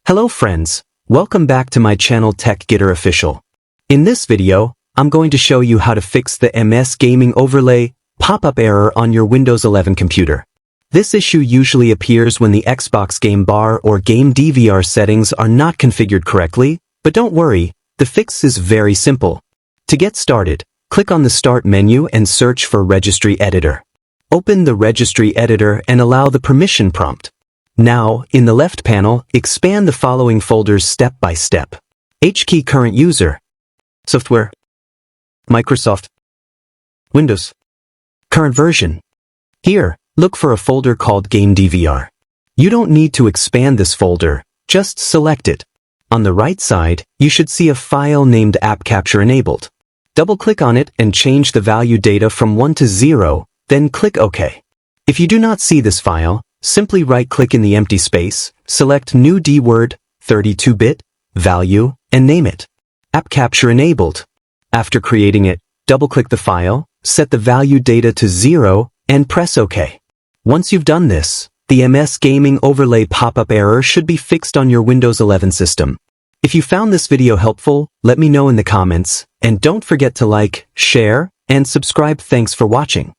Hello friends, welcome back to my channel Tech Getter Official. In this video, I'm going to show you how to fix the MS Gaming Overlay pop-up error on your Windows 11 computer. This issue usually appears when the Xbox Game Bar or Game DVR settings are not configured correctly, but don't worry, the fix is very simple. To get started, click on the Start menu and search for Registry Editor. Open the Registry Editor and allow the permission prompt. Now, in the left panel, expand the following folders step by step. HKey Current User, Software, Microsoft, Windows, Current Version. Here, look for a folder called Game DVR. You don't need to expand this folder, just select it. On the right side, you should see a file named App Capture Enabled. Double-click on it and change the value data from 1 to 0, then click OK. If you do not see this file, simply right-click in the empty space, select New DWORD, 32-bit, value, and name it App Capture Enabled. After creating it, double-click the file, set the value data to 0, and press OK. Once you've done this, the MS Gaming Overlay pop-up error should be fixed on your Windows 11 system. If you found this video helpful, let me know in the comments, and don't forget to like, share, and subscribe. Thanks for watching.